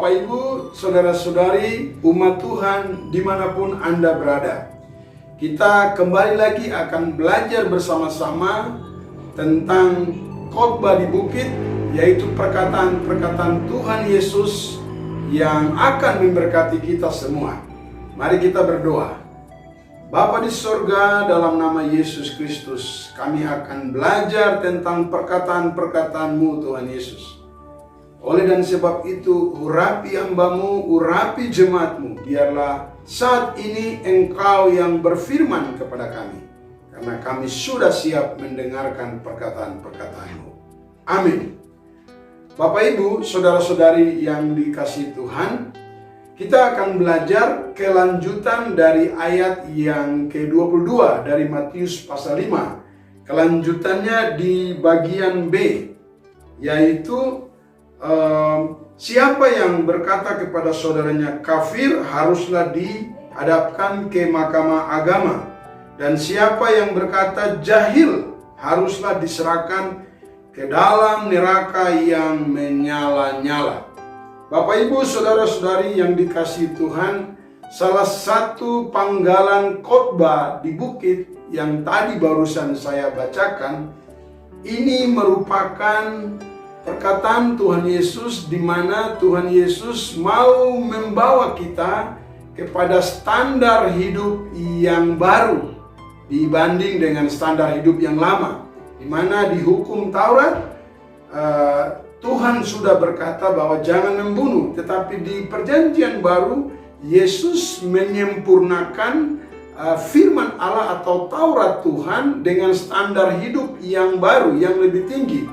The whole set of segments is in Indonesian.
Bapak Ibu, Saudara-saudari, umat Tuhan dimanapun Anda berada. Kita kembali lagi akan belajar bersama-sama tentang khotbah di bukit, yaitu perkataan-perkataan Tuhan Yesus yang akan memberkati kita semua. Mari kita berdoa. Bapa di sorga, dalam nama Yesus Kristus, kami akan belajar tentang perkataan-perkataan-Mu, Tuhan Yesus. Oleh dan sebab itu, urapi hamba-Mu, urapi jemaat-Mu. Biarlah saat ini Engkau yang berfirman kepada kami, karena kami sudah siap mendengarkan perkataan-perkataan-Mu. Amin. Bapak Ibu, saudara-saudari yang dikasihi Tuhan, kita akan belajar kelanjutan dari ayat yang ke-22 dari Matius pasal 5. Kelanjutannya di bagian B, yaitu siapa yang berkata kepada saudaranya kafir haruslah dihadapkan ke mahkamah agama, dan siapa yang berkata jahil haruslah diserahkan ke dalam neraka yang menyala-nyala. Bapak Ibu, saudara-saudari yang dikasihi Tuhan, salah satu panggalan khotbah di bukit yang tadi barusan saya bacakan, ini merupakan perkataan Tuhan Yesus, di mana Tuhan Yesus mau membawa kita kepada standar hidup yang baru dibanding dengan standar hidup yang lama, di mana di hukum Taurat Tuhan sudah berkata bahwa jangan membunuh, tetapi di perjanjian baru Yesus menyempurnakan firman Allah atau Taurat Tuhan dengan standar hidup yang baru, yang lebih tinggi,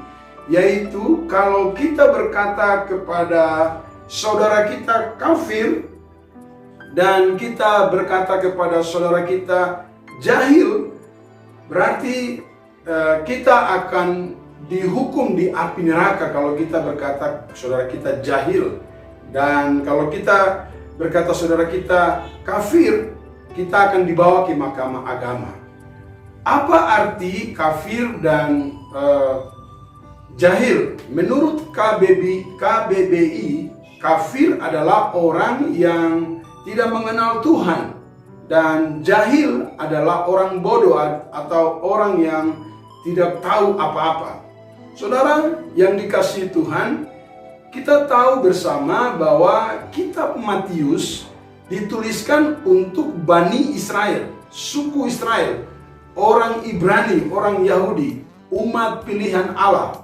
yaitu kalau kita berkata kepada saudara kita kafir dan kita berkata kepada saudara kita jahil, berarti kita akan dihukum di api neraka kalau kita berkata saudara kita jahil. Dan kalau kita berkata saudara kita kafir, kita akan dibawa ke mahkamah agama. Apa arti kafir dan jahil? Menurut KBBI, kafir adalah orang yang tidak mengenal Tuhan, dan jahil adalah orang bodoh atau orang yang tidak tahu apa-apa. Saudara yang dikasihi Tuhan, kita tahu bersama bahwa kitab Matius dituliskan untuk Bani Israel, suku Israel, orang Ibrani, orang Yahudi, umat pilihan Allah.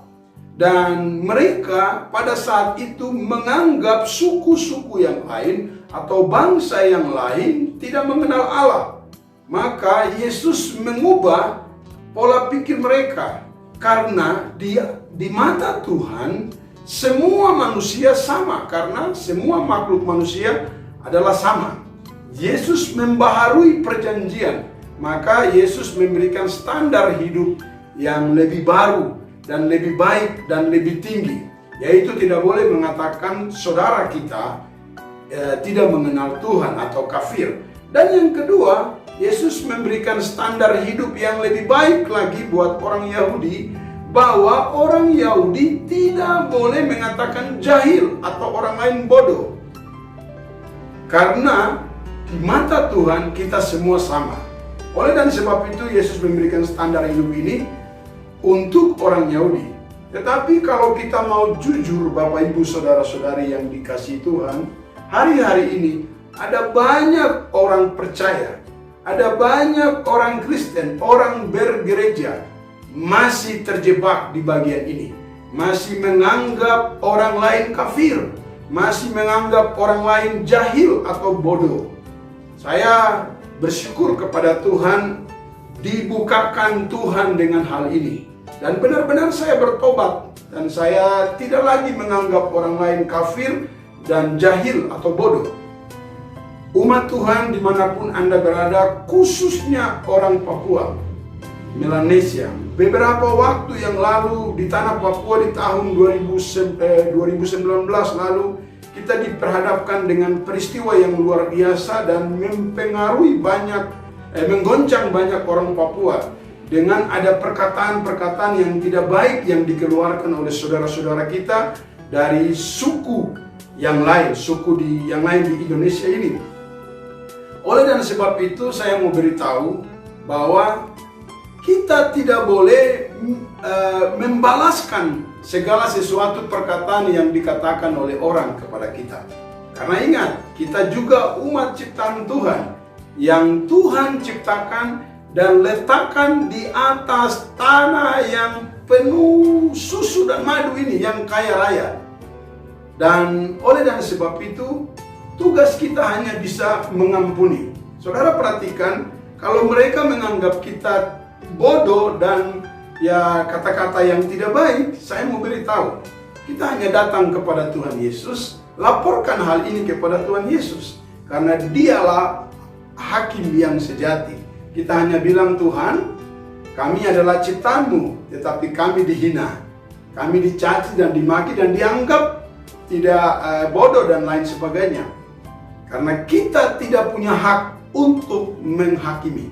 Dan mereka pada saat itu menganggap suku-suku yang lain atau bangsa yang lain tidak mengenal Allah. Maka Yesus mengubah pola pikir mereka. Karena di mata Tuhan semua manusia sama, karena semua makhluk manusia adalah sama. Yesus membaharui perjanjian, maka Yesus memberikan standar hidup yang lebih baru dan lebih baik dan lebih tinggi, yaitu tidak boleh mengatakan saudara kita tidak mengenal Tuhan atau kafir. Dan yang kedua, Yesus memberikan standar hidup yang lebih baik lagi buat orang Yahudi, bahwa orang Yahudi tidak boleh mengatakan jahil atau orang lain bodoh. Karena di mata Tuhan kita semua sama. Oleh dan sebab itu Yesus memberikan standar hidup ini untuk orang Yahudi. Tetapi kalau kita mau jujur, Bapak Ibu saudara-saudari yang dikasihi Tuhan, hari-hari ini ada banyak orang percaya, ada banyak orang Kristen, orang bergereja masih terjebak di bagian ini. Masih menganggap orang lain kafir, masih menganggap orang lain jahil atau bodoh. Saya bersyukur kepada Tuhan, dibukakan Tuhan dengan hal ini. Dan benar-benar saya bertobat, dan saya tidak lagi menganggap orang lain kafir dan jahil atau bodoh. Umat Tuhan dimanapun Anda berada, khususnya orang Papua, Melanesia. Beberapa waktu yang lalu di tanah Papua di tahun 2019 lalu, kita diperhadapkan dengan peristiwa yang luar biasa dan mempengaruhi menggoncang banyak orang Papua. Dengan ada perkataan-perkataan yang tidak baik yang dikeluarkan oleh saudara-saudara kita dari suku yang lain, suku yang lain di Indonesia ini. Oleh dan sebab itu saya mau beritahu bahwa kita tidak boleh membalaskan segala sesuatu perkataan yang dikatakan oleh orang kepada kita. Karena ingat, kita juga umat ciptaan Tuhan yang Tuhan ciptakan dan letakkan di atas tanah yang penuh susu dan madu ini, yang kaya raya. Dan oleh dan sebab itu, tugas kita hanya bisa mengampuni. Saudara perhatikan, kalau mereka menganggap kita bodoh dan ya kata-kata yang tidak baik, saya mau beritahu, kita hanya datang kepada Tuhan Yesus, laporkan hal ini kepada Tuhan Yesus, karena dialah hakim yang sejati. Kita hanya bilang, Tuhan, kami adalah ciptaanmu, tetapi kami dihina, kami dicaci dan dimaki dan dianggap tidak bodoh dan lain sebagainya. Karena kita tidak punya hak untuk menghakimi.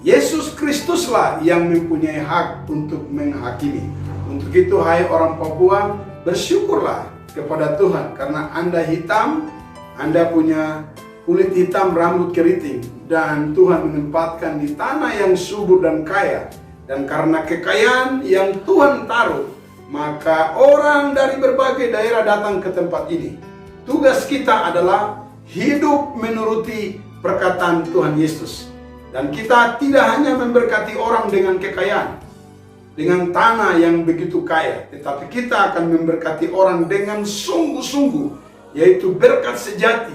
Yesus Kristuslah yang mempunyai hak untuk menghakimi. Untuk itu, hai orang Papua, bersyukurlah kepada Tuhan, karena Anda hitam, Anda punya kulit hitam, rambut keriting, dan Tuhan menempatkan di tanah yang subur dan kaya. Dan karena kekayaan yang Tuhan taruh, maka orang dari berbagai daerah datang ke tempat ini. Tugas kita adalah hidup menuruti perkataan Tuhan Yesus. Dan kita tidak hanya memberkati orang dengan kekayaan, dengan tanah yang begitu kaya, tetapi kita akan memberkati orang dengan sungguh-sungguh, yaitu berkat sejati,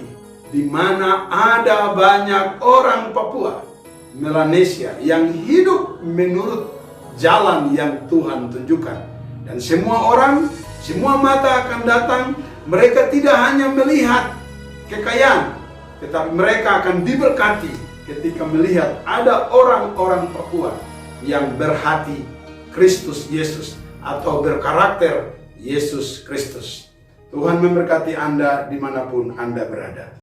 di mana ada banyak orang Papua, Melanesia yang hidup menurut jalan yang Tuhan tunjukkan. Dan semua orang, semua mata akan datang, mereka tidak hanya melihat kekayaan, tetapi mereka akan diberkati ketika melihat ada orang-orang Papua yang berhati Kristus Yesus atau berkarakter Yesus Kristus. Tuhan memberkati Anda dimanapun Anda berada.